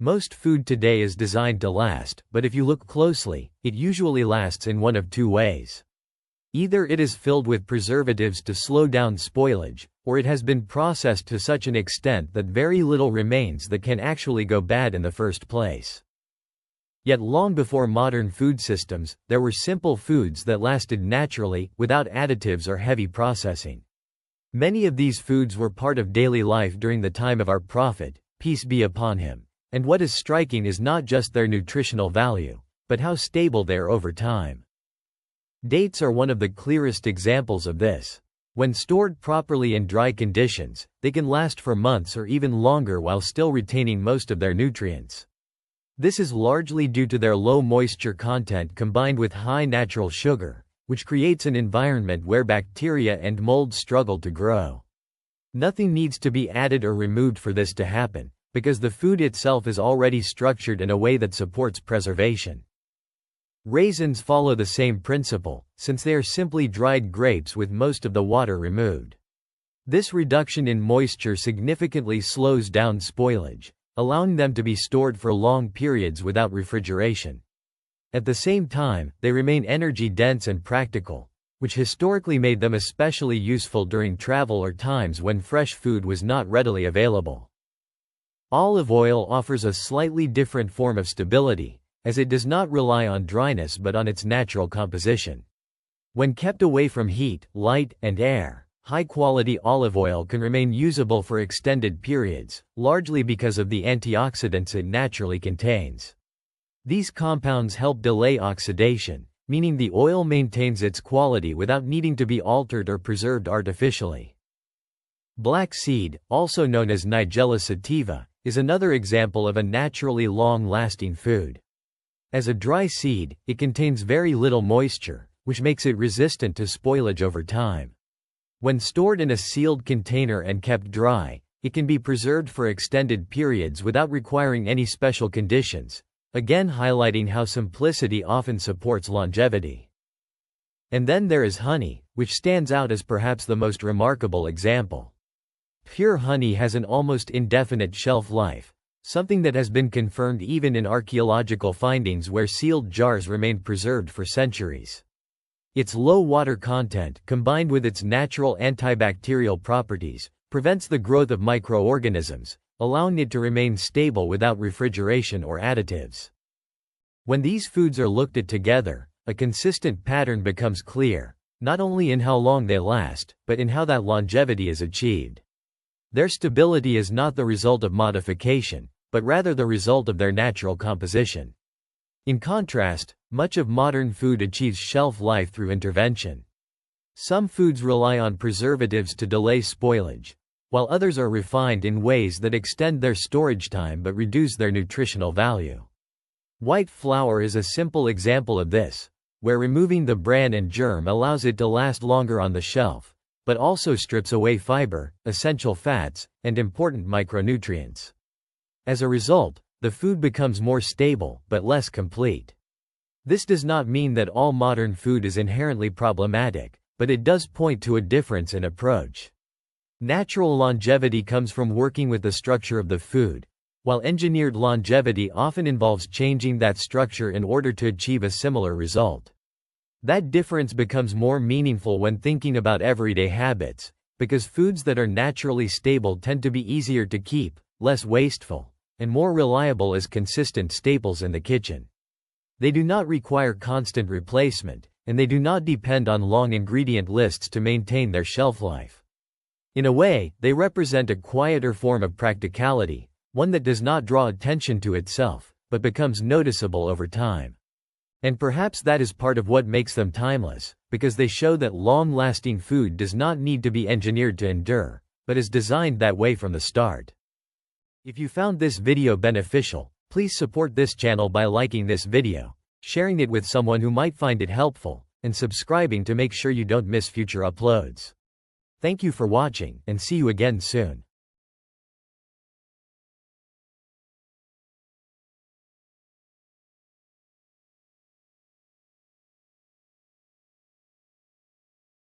Most food today is designed to last, but if you look closely, it usually lasts in one of two ways. Either it is filled with preservatives to slow down spoilage, or it has been processed to such an extent that very little remains that can actually go bad in the first place. Yet long before modern food systems, there were simple foods that lasted naturally, without additives or heavy processing. Many of these foods were part of daily life during the time of our Prophet, peace be upon him. And what is striking is not just their nutritional value, but how stable they are over time. Dates are one of the clearest examples of this. When stored properly in dry conditions, they can last for months or even longer while still retaining most of their nutrients. This is largely due to their low moisture content combined with high natural sugar, which creates an environment where bacteria and mold struggle to grow. Nothing needs to be added or removed for this to happen, because the food itself is already structured in a way that supports preservation. Raisins follow the same principle, since they are simply dried grapes with most of the water removed. This reduction in moisture significantly slows down spoilage, allowing them to be stored for long periods without refrigeration. At the same time, they remain energy-dense and practical, which historically made them especially useful during travel or times when fresh food was not readily available. Olive oil offers a slightly different form of stability, as it does not rely on dryness but on its natural composition. When kept away from heat, light, and air, high-quality olive oil can remain usable for extended periods, largely because of the antioxidants it naturally contains. These compounds help delay oxidation, meaning the oil maintains its quality without needing to be altered or preserved artificially. Black seed, also known as Nigella sativa, is another example of a naturally long-lasting food. As a dry seed, it contains very little moisture, which makes it resistant to spoilage over time. When stored in a sealed container and kept dry, it can be preserved for extended periods without requiring any special conditions, again highlighting how simplicity often supports longevity. And then there is honey, which stands out as perhaps the most remarkable example. Pure honey has an almost indefinite shelf life, something that has been confirmed even in archaeological findings where sealed jars remain preserved for centuries. Its low water content, combined with its natural antibacterial properties, prevents the growth of microorganisms, allowing it to remain stable without refrigeration or additives. When these foods are looked at together, a consistent pattern becomes clear, not only in how long they last, but in how that longevity is achieved. Their stability is not the result of modification, but rather the result of their natural composition. In contrast, much of modern food achieves shelf life through intervention. Some foods rely on preservatives to delay spoilage, while others are refined in ways that extend their storage time but reduce their nutritional value. White flour is a simple example of this, where removing the bran and germ allows it to last longer on the shelf, but also strips away fiber, essential fats, and important micronutrients. As a result, the food becomes more stable but less complete. This does not mean that all modern food is inherently problematic, but it does point to a difference in approach. Natural longevity comes from working with the structure of the food, while engineered longevity often involves changing that structure in order to achieve a similar result. That difference becomes more meaningful when thinking about everyday habits, because foods that are naturally stable tend to be easier to keep, less wasteful, and more reliable as consistent staples in the kitchen. They do not require constant replacement, and they do not depend on long ingredient lists to maintain their shelf life. In a way, they represent a quieter form of practicality, one that does not draw attention to itself, but becomes noticeable over time. And perhaps that is part of what makes them timeless, because they show that long-lasting food does not need to be engineered to endure, but is designed that way from the start. If you found this video beneficial, please support this channel by liking this video, sharing it with someone who might find it helpful, and subscribing to make sure you don't miss future uploads. Thank you for watching, and see you again soon.